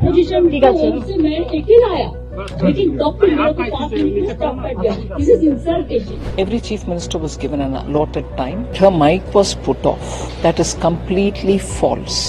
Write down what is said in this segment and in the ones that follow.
Opposition से मैं अकेला आया, लेकिन डॉक्टर मेरे को 5 मिनट में स्टॉप कर दिया। This is इंसल्टेशन। Every chief minister was given an allotted time. Her mic was put off. That is completely false.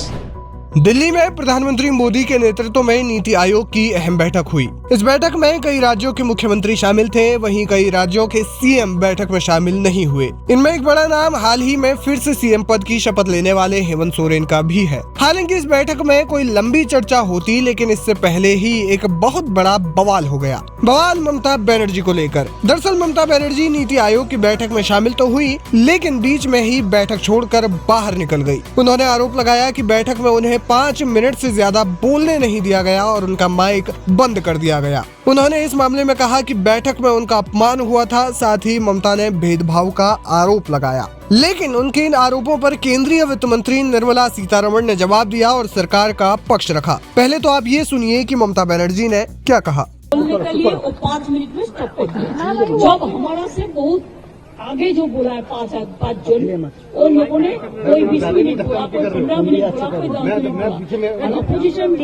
Delhi में प्रधानमंत्री मोदी के नेतृत्व में नीति आयोग की अहम बैठक हुई। इस बैठक में कई राज्यों के मुख्यमंत्री शामिल थे, वहीं कई राज्यों के सीएम बैठक में शामिल नहीं हुए। इनमें एक बड़ा नाम हाल ही में फिर से सीएम पद की शपथ लेने वाले हेमंत सोरेन का भी है। हालांकि इस बैठक में कोई लंबी चर्चा होती, लेकिन इससे पहले ही एक बहुत बड़ा बवाल हो गया। बवाल ममता बनर्जी को लेकर। दरअसल ममता बनर्जी नीति आयोग की बैठक में शामिल तो हुई, लेकिन बीच में ही बैठक छोड़कर बाहर निकल गई। उन्होंने आरोप लगाया कि बैठक में उन्हें 5 मिनट से ज्यादा बोलने नहीं दिया गया और उनका माइक बंद कर दिया गया। उन्होंने इस मामले में कहा कि बैठक में उनका अपमान हुआ था, साथ ही ममता ने भेदभाव का आरोप लगाया। लेकिन उनके इन आरोपों पर केंद्रीय वित्त मंत्री निर्मला सीतारमण ने जवाब दिया और सरकार का पक्ष रखा। पहले तो आप ये सुनिए कि ममता बनर्जी ने क्या कहा। बोलने के लिए वो 5 मिनट में स्टॉप कर दिया। जब हमारा से बहुत आगे जो बोला है 5 जन, उन लोगों ने कोई 20 मिनट बोला, कोई 15 मिनट बोला, कोई 10 मिनट बोला। अपोजिशन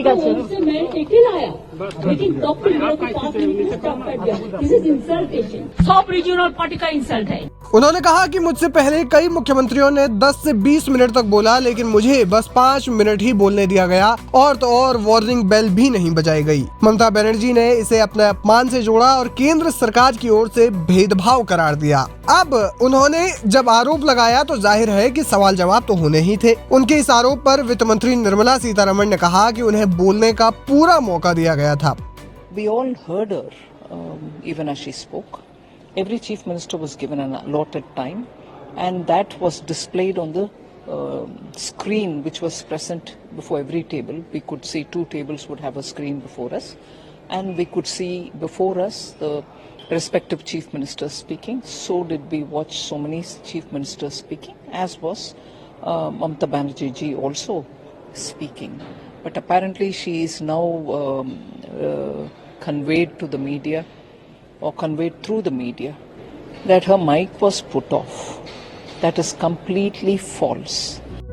से मैं अकेला आया, लेकिन डॉक्टर मेरे को 5 मिनट में स्टॉप कर दिया। This is इंसल्टेशन। सब रीजनल पार्टी का इंसल्ट है। उन्होंने कहा कि मुझसे पहले कई मुख्यमंत्रियों ने 10 से 20 मिनट तक बोला, लेकिन मुझे बस 5 मिनट ही बोलने दिया गया और तो और वार्निंग बेल भी नहीं बजाई गई। ममता बनर्जी ने इसे अपने अपमान से जोड़ा और केंद्र सरकार की ओर से भेदभाव करार दिया। अब उन्होंने जब आरोप लगाया तो जाहिर है कि सवाल जवाब तो होने ही थे। उनके इस आरोप पर वित्त मंत्री निर्मला सीतारमण ने कहा कि उन्हें बोलने का पूरा मौका दिया गया था। We all heard her, even as she spoke. Every chief minister was given an allotted time, and that was displayed on the screen which was present before every table. We could see 2 tables would have a screen before us, and we could see before us the respective chief ministers speaking. So did we watch so many chief ministers speaking, as was Mamata Banerjee ji also speaking. But apparently she is now conveyed to the media, or conveyed through the media, that her mic was put off. That is completely false.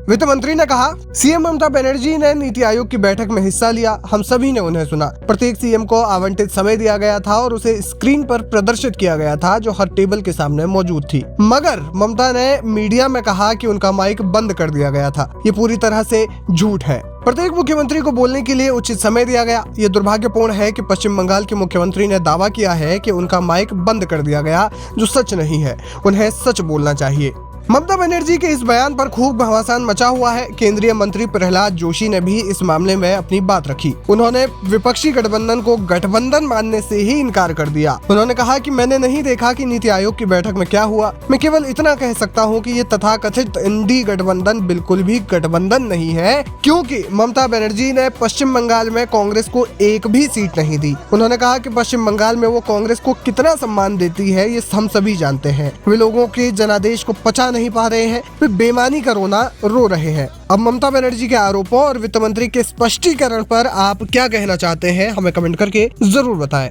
वित्त मंत्री ने कहा, CM Mamata Banerjee ने नीति आयोग की बैठक में हिस्सा लिया, हम सभी ने उन्हें सुना। प्रत्येक सीएम को आवंटित समय दिया गया था और उसे स्क्रीन पर प्रदर्शित किया गया था, जो हर टेबल के सामने मौजूद थी। मगर ममता ने मीडिया में कहा कि उनका माइक बंद कर दिया गया था। ये पूरी तरह से झूठ है। प्रत्येक मुख्यमंत्री को बोलने के लिए उचित समय दिया गया। ये दुर्भाग्यपूर्ण है कि पश्चिम बंगाल के मुख्यमंत्री ने दावा किया है कि उनका माइक बंद कर दिया गया, जो सच नहीं है। उन्हें सच बोलना चाहिए। ममता बनर्जी के इस बयान पर खूब घमासान मचा हुआ है। केंद्रीय मंत्री प्रहलाद जोशी ने भी इस मामले में अपनी बात रखी। उन्होंने विपक्षी गठबंधन को गठबंधन मानने से ही इनकार कर दिया। उन्होंने कहा कि मैंने नहीं देखा कि नीति आयोग की बैठक में क्या हुआ। मैं केवल इतना कह सकता हूं कि ये तथाकथित इंडी गठबंधन बिल्कुल भी गठबंधन नहीं है, क्योंकि ममता बनर्जी ने पश्चिम बंगाल में कांग्रेस को एक भी सीट नहीं दी। उन्होंने कहा कि पश्चिम बंगाल में वो कांग्रेस को कितना सम्मान देती है, ये हम सभी जानते हैं। वे लोगों के जनादेश को पचा नहीं पा रहे हैं, वे बेईमानी का रोना रो रहे हैं। अब ममता बनर्जी के आरोपों और वित्त मंत्री के स्पष्टीकरण पर आप क्या कहना चाहते हैं, हमें कमेंट करके जरूर बताएं।